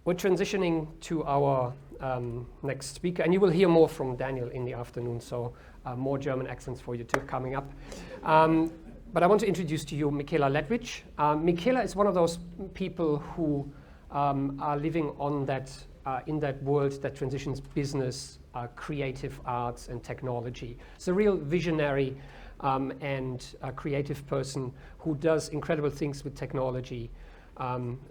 We're transitioning to our next speaker, and you will hear more from Daniel in the afternoon, so more German accents for you too coming up. But I want to introduce to you Michela Ledwidge. Michela is one of those people who are living on that, in that world that transitions business, creative arts, and technology. It's a real visionary and a creative person who does incredible things with technology.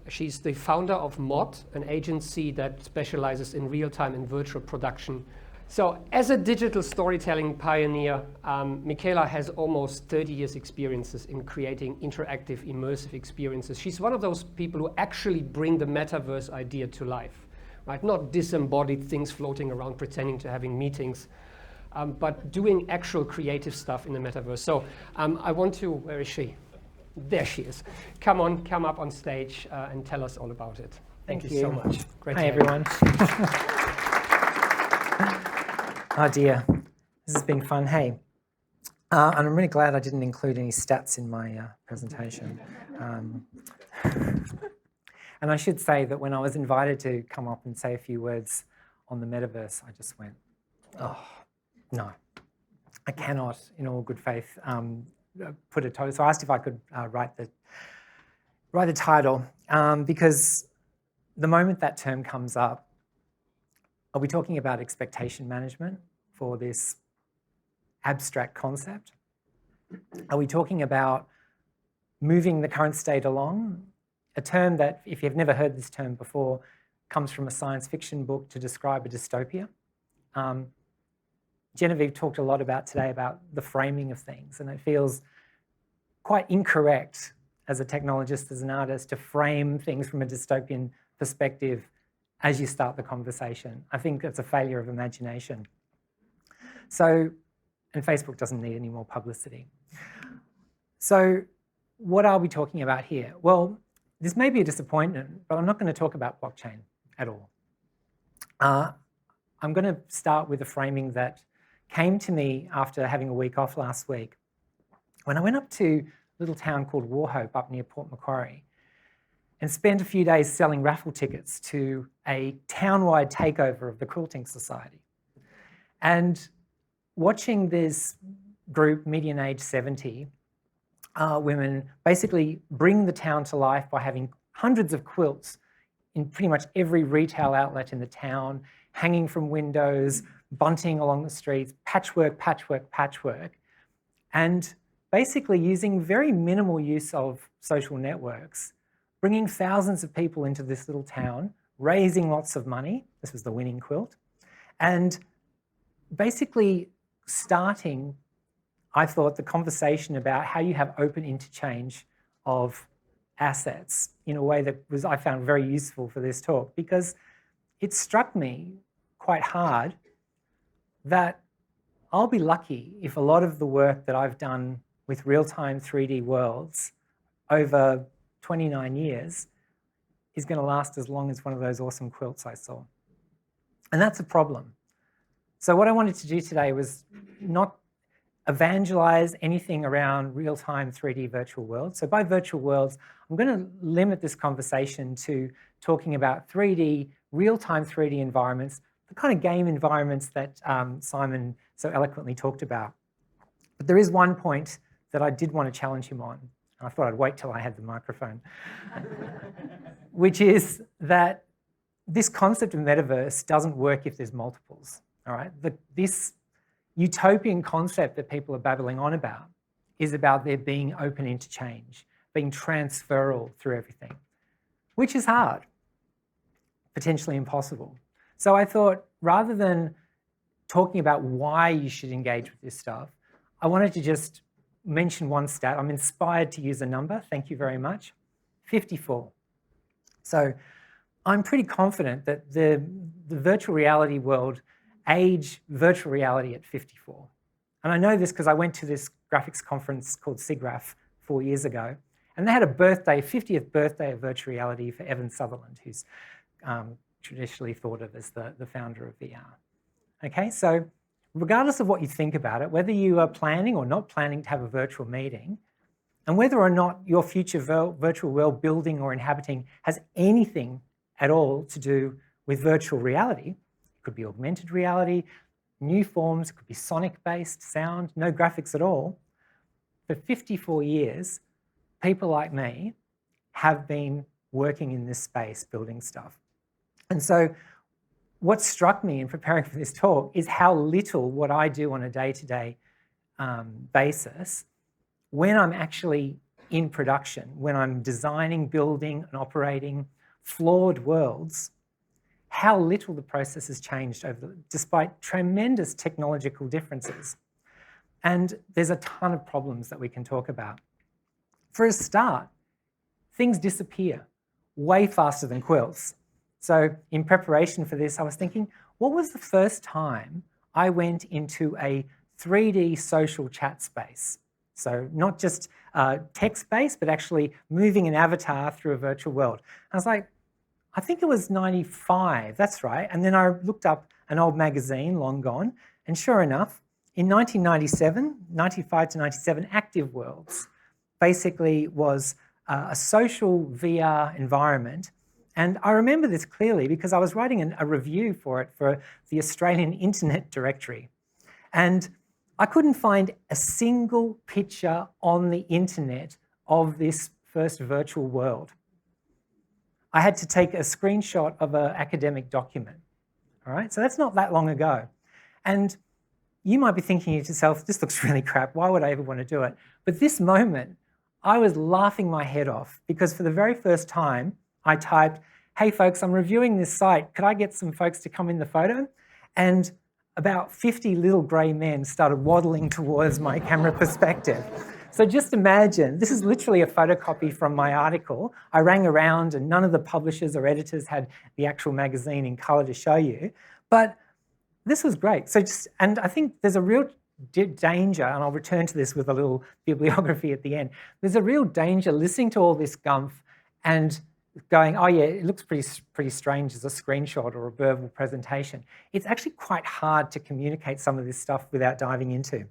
She's the founder of MOD, an agency that specializes in real-time and virtual production. So as a digital storytelling pioneer, Michela has almost 30 years experiences in creating interactive, immersive experiences. She's one of those people who actually bring the metaverse idea to life, right? Not disembodied things floating around pretending to having meetings, but doing actual creative stuff in the metaverse. So I want to, where is she? There she is. Come up on stage and tell us all about it. Thank you so much. Great. Hi, everyone. Oh dear, this has been fun. Hey, and I'm really glad I didn't include any stats in my presentation. And I should say that when I was invited to come up and say a few words on the metaverse, I just went, oh, no, I cannot, in all good faith, put a title. So I asked if I could write the title, because the moment that term comes up, are we talking about expectation management for this abstract concept? Are we talking about moving the current state along? A term that, if you've never heard this term before, comes from a science fiction book to describe a dystopia. Genevieve talked a lot about today about the framing of things, and it feels quite incorrect as a technologist, as an artist, to frame things from a dystopian perspective as you start the conversation. I think it's a failure of imagination. So, and Facebook doesn't need any more publicity. So what are we talking about here? Well, this may be a disappointment, but I'm not going to talk about blockchain at all. I'm going to start with a framing that came to me after having a week off last week, when I went up to a little town called Wauchope up near Port Macquarie and spent a few days selling raffle tickets to a town-wide takeover of the Quilting Society. And watching this group, median age 70, women, basically bring the town to life by having hundreds of quilts in pretty much every retail outlet in the town, hanging from windows, bunting along the streets, patchwork, patchwork, patchwork, and basically using very minimal use of social networks, bringing thousands of people into this little town, raising lots of money. This was the winning quilt. And basically starting, I thought, the conversation about how you have open interchange of assets in a way that was, I found, very useful for this talk, because it struck me quite hard that I'll be lucky if a lot of the work that I've done with real-time 3D worlds over 29 years is going to last as long as one of those awesome quilts I saw. And that's a problem. So what I wanted to do today was not evangelize anything around real-time 3D virtual worlds. So by virtual worlds, I'm going to limit this conversation to talking about 3D, real-time 3D environments, the kind of game environments that Simon so eloquently talked about. But there is one point that I did want to challenge him on, and I thought I'd wait till I had the microphone, which is that this concept of metaverse doesn't work if there's multiples, all right? This utopian concept that people are babbling on about is about there being open interchange, being transferal through everything, which is hard, potentially impossible. So I thought, rather than talking about why you should engage with this stuff, I wanted to just mention one stat. I'm inspired to use a number, thank you very much, 54. So I'm pretty confident that the virtual reality world age virtual reality at 54. And I know this because I went to this graphics conference called SIGGRAPH 4 years ago, and they had a birthday, 50th birthday of virtual reality for Evan Sutherland, who's traditionally thought of as the founder of VR. Okay, so regardless of what you think about it, whether you are planning or not planning to have a virtual meeting, and whether or not your future virtual world building or inhabiting has anything at all to do with virtual reality. It could be augmented reality, new forms, it could be sonic-based sound, no graphics at all. For 54 years, people like me have been working in this space, building stuff. And so what struck me in preparing for this talk is how little what I do on a day-to-day basis, when I'm actually in production, when I'm designing, building and operating flawed worlds, how little the process has changed despite tremendous technological differences. And there's a ton of problems that we can talk about. For a start, things disappear way faster than quills. So in preparation for this, I was thinking, what was the first time I went into a 3D social chat space? So not just text-based, but actually moving an avatar through a virtual world. I was like, I think it was 95, that's right. And then I looked up an old magazine, long gone, and sure enough, in 1997, 95 to 97, Active Worlds basically was a social VR environment. And I remember this clearly because I was writing a review for it for the Australian Internet Directory. And I couldn't find a single picture on the internet of this first virtual world. I had to take a screenshot of an academic document. All right, so that's not that long ago. And you might be thinking to yourself, this looks really crap, why would I ever want to do it? But this moment, I was laughing my head off because for the very first time, I typed, hey folks, I'm reviewing this site. Could I get some folks to come in the photo? And about 50 little grey men started waddling towards my camera perspective. So just imagine, this is literally a photocopy from my article. I rang around and none of the publishers or editors had the actual magazine in colour to show you. But this was great. And I think there's a real danger, and I'll return to this with a little bibliography at the end. There's a real danger listening to all this gumph and going, oh yeah, it looks pretty strange as a screenshot or a verbal presentation. It's actually quite hard to communicate some of this stuff without diving into.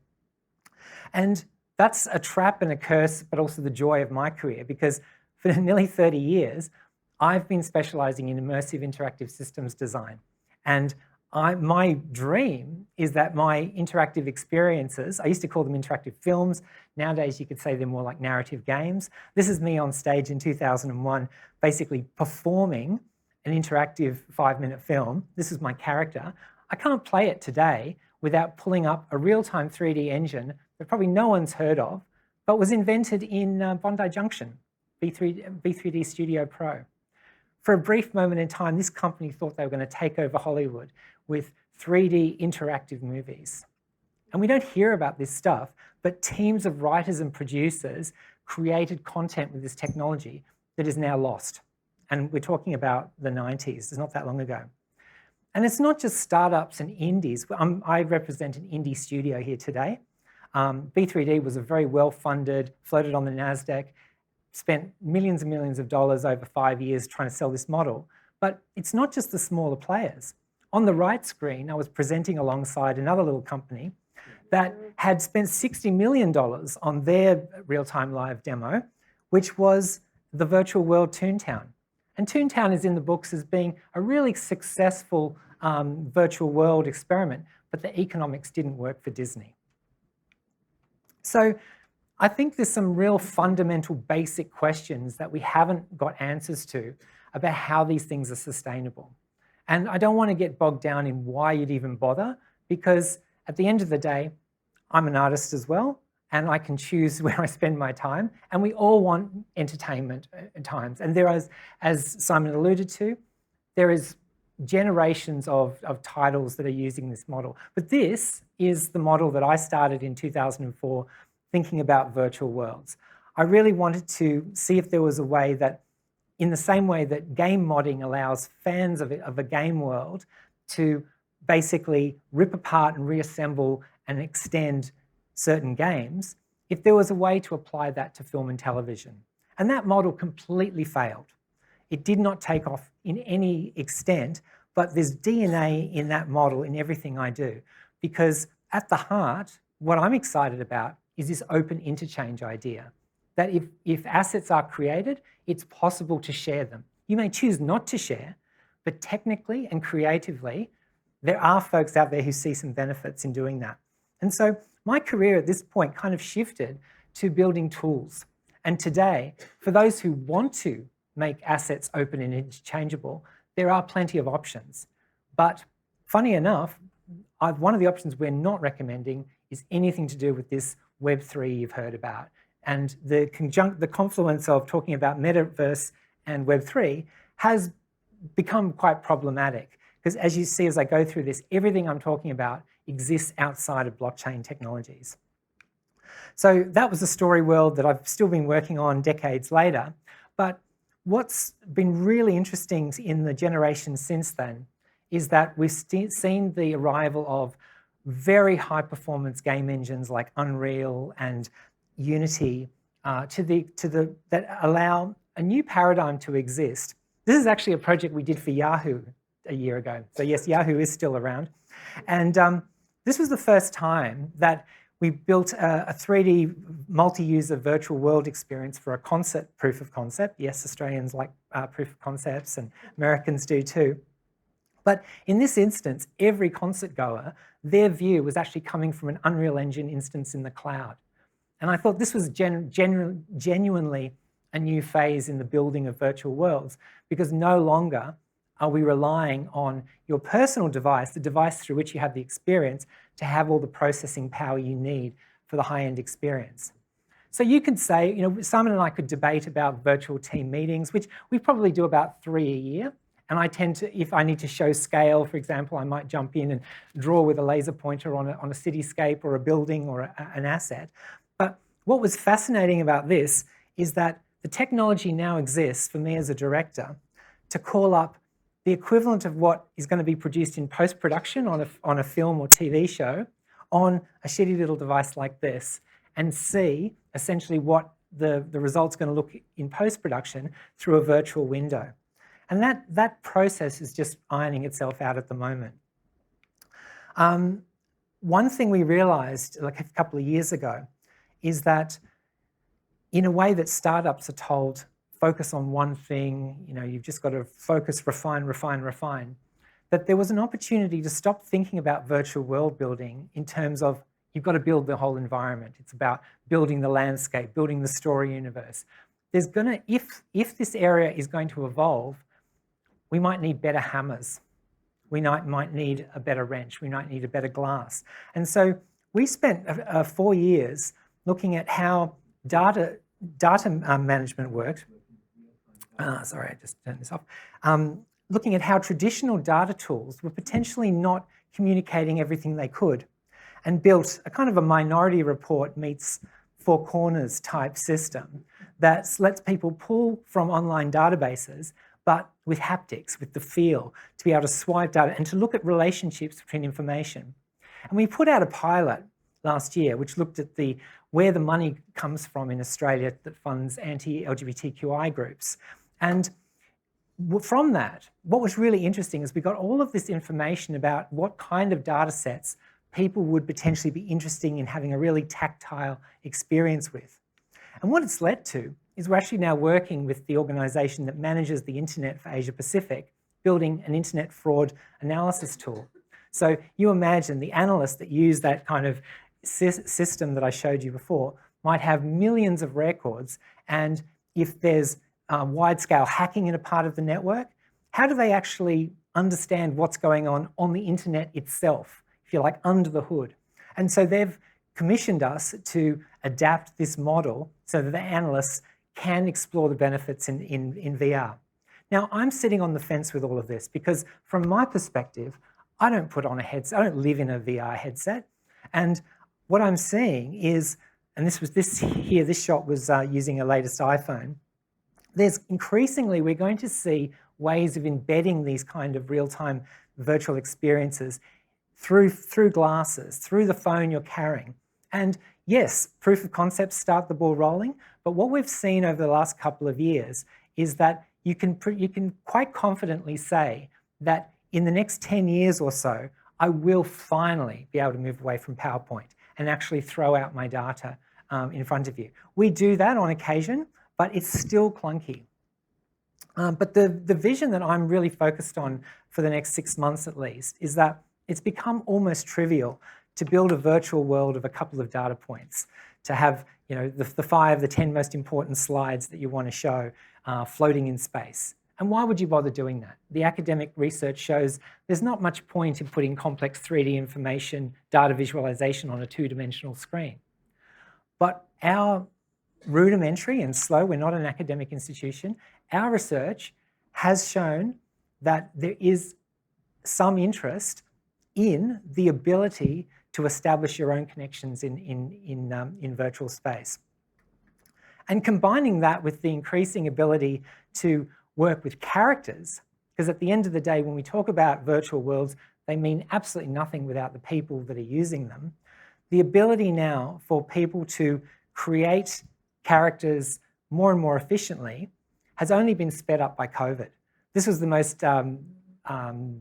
And that's a trap and a curse, but also the joy of my career, because for nearly 30 years, I've been specializing in immersive interactive systems design. And my dream is that my interactive experiences, I used to call them interactive films. Nowadays, you could say they're more like narrative games. This is me on stage in 2001, basically performing an interactive 5-minute film. This is my character. I can't play it today without pulling up a real-time 3D engine that probably no one's heard of, but was invented in Bondi Junction, B3D Studio Pro. For a brief moment in time, this company thought they were going to take over Hollywood with 3D interactive movies. And we don't hear about this stuff, but teams of writers and producers created content with this technology that is now lost. And we're talking about the 90s, it's not that long ago. And it's not just startups and indies. I represent an indie studio here today. B3D was a very well-funded, floated on the NASDAQ, spent millions and millions of dollars over 5 years trying to sell this model. But it's not just the smaller players. On the right screen, I was presenting alongside another little company that had spent $60 million on their real-time live demo, which was the virtual world Toontown. And Toontown is in the books as being a really successful virtual world experiment, but the economics didn't work for Disney. So I think there's some real fundamental basic questions that we haven't got answers to about how these things are sustainable. And I don't want to get bogged down in why you'd even bother, because at the end of the day, I'm an artist as well, and I can choose where I spend my time, and we all want entertainment at times. And there is, as Simon alluded to, there is generations of titles that are using this model. But this is the model that I started in 2004 thinking about virtual worlds. I really wanted to see if there was a way that, in the same way that game modding allows fans of a game world to basically rip apart and reassemble and extend certain games, if there was a way to apply that to film and television. And that model completely failed. It did not take off in any extent, but there's DNA in that model in everything I do. Because at the heart, what I'm excited about is this open interchange idea, that if assets are created, it's possible to share them. You may choose not to share, but technically and creatively, there are folks out there who see some benefits in doing that. And so my career at this point kind of shifted to building tools. And today, for those who want to make assets open and interchangeable, there are plenty of options. But funny enough, one of the options we're not recommending is anything to do with this Web3 you've heard about. And the confluence of talking about metaverse and Web3 has become quite problematic. Because as you see as I go through this, everything I'm talking about exists outside of blockchain technologies. So that was the story world that I've still been working on decades later. But what's been really interesting in the generation since then is that we've seen the arrival of very high performance game engines like Unreal and Unity that allow a new paradigm to exist. This is actually a project we did for Yahoo a year ago. So yes, Yahoo is still around. And this was the first time that we built a 3D multi-user virtual world experience for a concept proof of concept. Yes, Australians like proof of concepts and Americans do too. But in this instance, every concert goer, their view was actually coming from an Unreal Engine instance in the cloud. And I thought this was genuinely a new phase in the building of virtual worlds, because no longer are we relying on your personal device, the device through which you have the experience, to have all the processing power you need for the high-end experience. So you could say, you know, Simon and I could debate about virtual team meetings, which we probably do about 3 a year. And I tend to, if I need to show scale, for example, I might jump in and draw with a laser pointer on a cityscape or a building or an asset. But what was fascinating about this is that the technology now exists for me as a director to call up the equivalent of what is going to be produced in post-production on a film or TV show on a shitty little device like this, and see essentially what the result's going to look in post-production through a virtual window. And that process is just ironing itself out at the moment. One thing we realized like a couple of years ago is that in a way that startups are told, focus on one thing, you know, you've just got to focus, refine, refine, refine, that there was an opportunity to stop thinking about virtual world building in terms of you've got to build the whole environment. It's about building the landscape, building the story universe. There's gonna, if this area is going to evolve, we might need better hammers. We might need a better wrench. We might need a better glass. And so we spent 4 years looking at how data management worked. Sorry, I just turned this off. Looking at how traditional data tools were potentially not communicating everything they could, and built a kind of a Minority Report meets Four Corners type system that lets people pull from online databases, but with haptics, with the feel, to be able to swipe data and to look at relationships between information. And we put out a pilot last year which looked at where the money comes from in Australia that funds anti-LGBTQI groups. And from that, what was really interesting is we got all of this information about what kind of data sets people would potentially be interested in having a really tactile experience with. And what it's led to is we're actually now working with the organisation that manages the internet for Asia Pacific, building an internet fraud analysis tool. So you imagine the analysts that use that kind of system that I showed you before might have millions of records, and if there's wide-scale hacking in a part of the network, how do they actually understand what's going on the internet itself, if you like, under the hood? And so they've commissioned us to adapt this model so that the analysts can explore the benefits in VR. Now, I'm sitting on the fence with all of this because from my perspective, I don't put on a headset, I don't live in a VR headset. And what I'm seeing is, and this shot was using a latest iPhone, there's increasingly, we're going to see ways of embedding these kind of real-time virtual experiences through glasses, through the phone you're carrying. And yes, proof of concepts start the ball rolling, but what we've seen over the last couple of years is that you can quite confidently say that in the next 10 years or so, I will finally be able to move away from PowerPoint and actually throw out my data in front of you. We do that on occasion, but it's still clunky. But the vision that I'm really focused on for the next 6 months at least is that it's become almost trivial to build a virtual world of a couple of data points, to have the 5, the 10 most important slides that you want to show floating in space. And why would you bother doing that? The academic research shows there's not much point in putting complex 3D information, data visualization on a 2-dimensional screen. But our rudimentary and slow, we're not an academic institution, our research has shown that there is some interest in the ability to establish your own connections in virtual space. And combining that with the increasing ability to work with characters, because at the end of the day, when we talk about virtual worlds, they mean absolutely nothing without the people that are using them. The ability now for people to create characters more and more efficiently has only been sped up by COVID. This was the most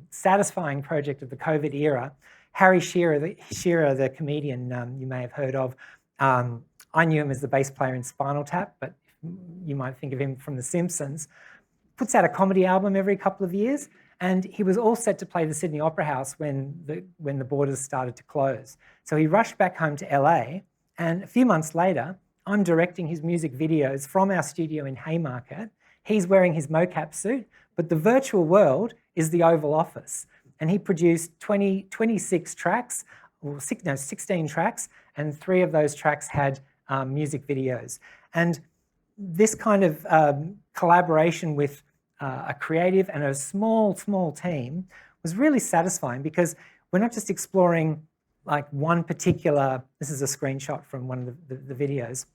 satisfying project of the COVID era. Harry Shearer, the comedian you may have heard of, I knew him as the bass player in Spinal Tap, but you might think of him from The Simpsons, puts out a comedy album every couple of years, and he was all set to play the Sydney Opera House when the borders started to close. So he rushed back home to LA, and a few months later, I'm directing his music videos from our studio in Haymarket. He's wearing his mocap suit, but the virtual world is the Oval Office. And he produced 26 tracks, or 16 tracks, and 3 of those tracks had music videos. And this kind of collaboration with a creative and a small team was really satisfying, because we're not just exploring like one particular, this is a screenshot from one of the videos.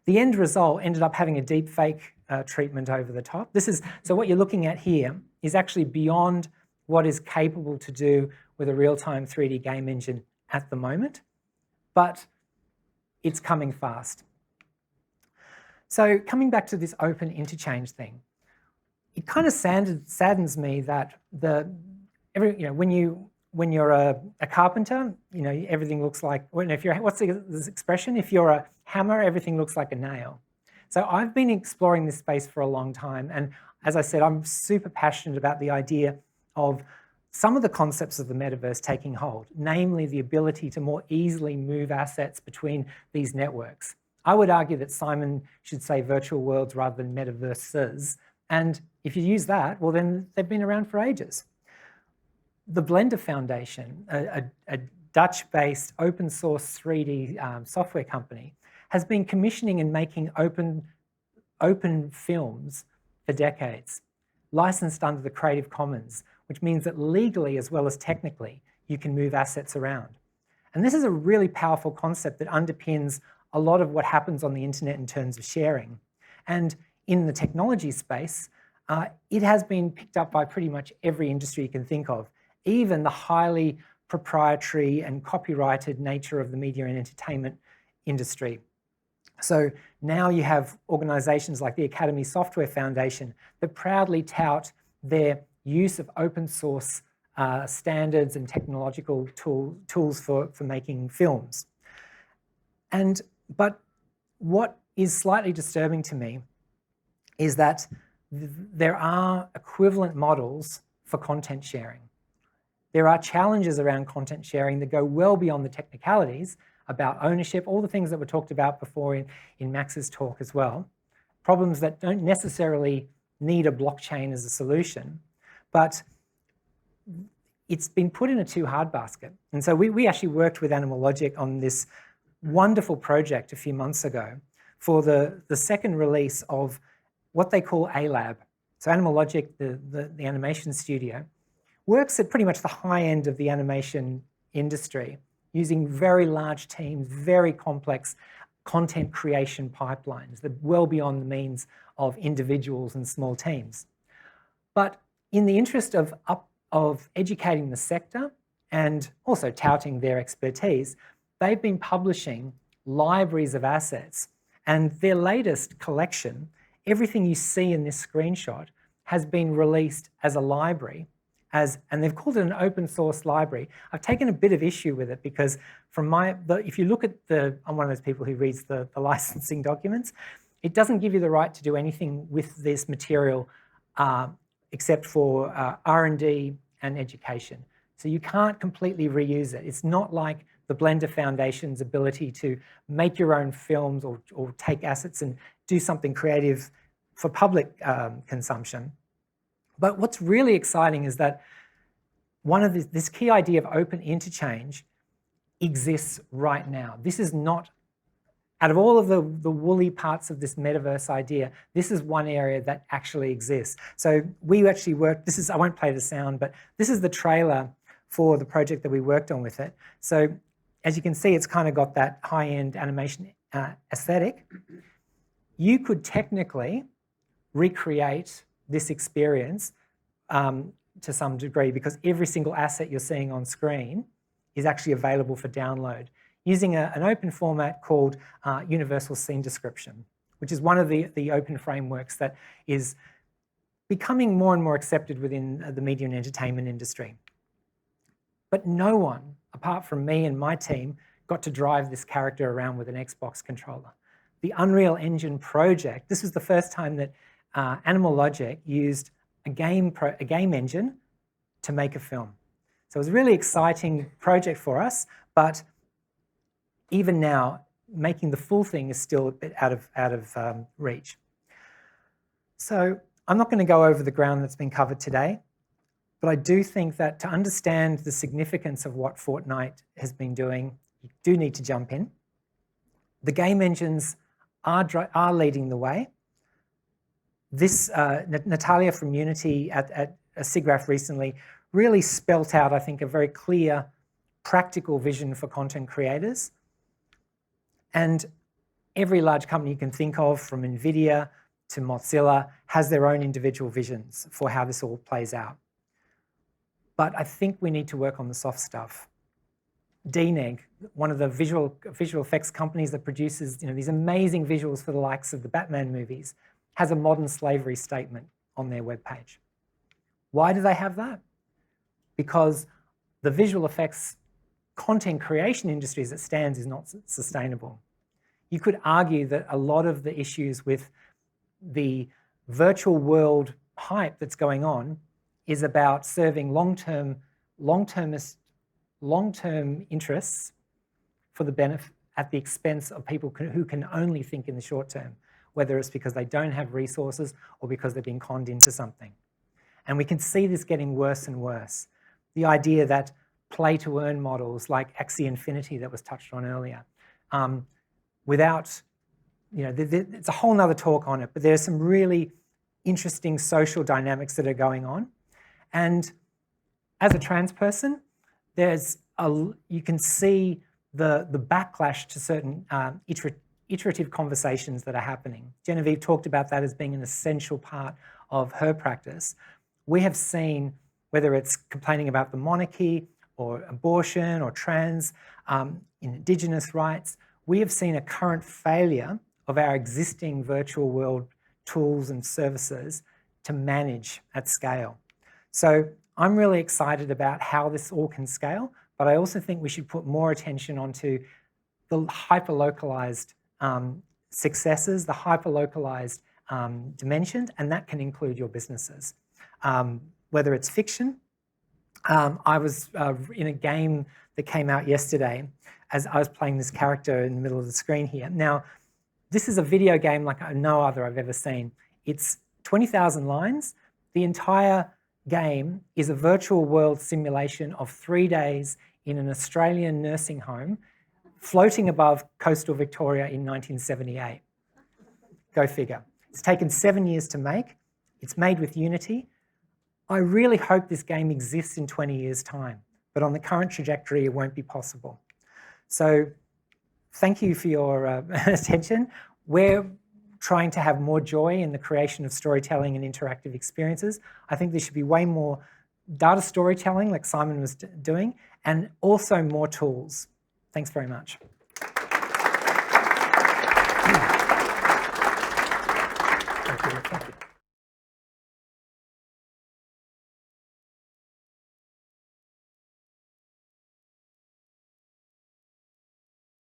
The end result ended up having a deep fake treatment over the top. So what you're looking at here is actually beyond what is capable to do with a real-time 3D game engine at the moment, but it's coming fast. So coming back to this open interchange thing, it kind of saddens me that when you're a carpenter, everything looks like, what's this expression? If you're a hammer, everything looks like a nail. So I've been exploring this space for a long time, and as I said, I'm super passionate about the idea of some of the concepts of the metaverse taking hold, namely the ability to more easily move assets between these networks. I would argue that Simon should say virtual worlds rather than metaverses, and if you use that, well then they've been around for ages. The Blender Foundation, a Dutch-based open source 3D software company, has been commissioning and making open films for decades, licensed under the Creative Commons, which means that legally as well as technically, you can move assets around. And this is a really powerful concept that underpins a lot of what happens on the internet in terms of sharing. And in the technology space, it has been picked up by pretty much every industry you can think of, even the highly proprietary and copyrighted nature of the media and entertainment industry. So now you have organizations like the Academy Software Foundation that proudly tout their use of open source standards and technological tools for making films. But what is slightly disturbing to me is that there are equivalent models for content sharing. There are challenges around content sharing that go well beyond the technicalities about ownership, all the things that were talked about before in Max's talk as well. Problems that don't necessarily need a blockchain as a solution, but it's been put in a too hard basket. And so we actually worked with Animal Logic on this wonderful project a few months ago for the second release of what they call A-Lab. So Animal Logic, the animation studio, works at pretty much the high end of the animation industry, using very large teams, very complex content creation pipelines that are well beyond the means of individuals and small teams. But in the interest of educating the sector and also touting their expertise, they've been publishing libraries of assets, and their latest collection, everything you see in this screenshot, has been released as a library, and they've called it an open source library. I've taken a bit of issue with it because if you look at I'm one of those people who reads the licensing documents. it doesn't give you the right to do anything with this material except for R&D and education. So you can't completely reuse it. It's not like the Blender Foundation's ability to make your own films or take assets and do something creative for public consumption. But what's really exciting is that this key idea of open interchange exists right now. This is not, out of all of the woolly parts of this metaverse idea, this is one area that actually exists. So we actually worked, I won't play the sound, but this is the trailer for the project that we worked on with it. So as you can see, it's kind of got that high-end animation aesthetic. You could technically recreate this experience to some degree, because every single asset you're seeing on screen is actually available for download using an open format called Universal Scene Description, which is one of the open frameworks that is becoming more and more accepted within the media and entertainment industry. But no one, apart from me and my team, got to drive this character around with an Xbox controller. The Unreal Engine project, this was the first time that Animal Logic used a game engine to make a film. So it was a really exciting project for us, but even now, making the full thing is still a bit out of reach. So I'm not going to go over the ground that's been covered today, but I do think that to understand the significance of what Fortnite has been doing, you do need to jump in. The game engines are leading the way. This, Natalia from Unity at SIGGRAPH recently really spelt out, I think, a very clear, practical vision for content creators. And every large company you can think of, from NVIDIA to Mozilla, has their own individual visions for how this all plays out. But I think we need to work on the soft stuff. DNEG, one of the visual effects companies that produces these amazing visuals for the likes of the Batman movies, has a modern slavery statement on their webpage. Why do they have that? Because the visual effects content creation industry as it stands is not sustainable. You could argue that a lot of the issues with the virtual world hype that's going on is about serving long-term interests for the benefit at the expense of people who can only think in the short term, whether it's because they don't have resources or because they're being conned into something. And we can see this getting worse and worse. The idea that play-to-earn models like Axie Infinity that was touched on earlier, it's a whole nother talk on it, but there's some really interesting social dynamics that are going on. And as a trans person, you can see the backlash to certain iterative conversations that are happening. Genevieve talked about that as being an essential part of her practice. We have seen, whether it's complaining about the monarchy or abortion or trans, in Indigenous rights, we have seen a current failure of our existing virtual world tools and services to manage at scale. So I'm really excited about how this all can scale, but I also think we should put more attention onto the hyper-localized successes, the hyper-localized dimensions, and that can include your businesses. Whether it's fiction, I was in a game that came out yesterday as I was playing this character in the middle of the screen here. Now, this is a video game like no other I've ever seen. It's 20,000 lines. The entire game is a virtual world simulation of 3 days in an Australian nursing home floating above coastal Victoria in 1978. Go figure. It's taken 7 years to make. It's made with Unity. I really hope this game exists in 20 years' time, but on the current trajectory, it won't be possible. So thank you for your attention. We're trying to have more joy in the creation of storytelling and interactive experiences. I think there should be way more data storytelling, like Simon was doing, and also more tools. Thanks very much. Thank you.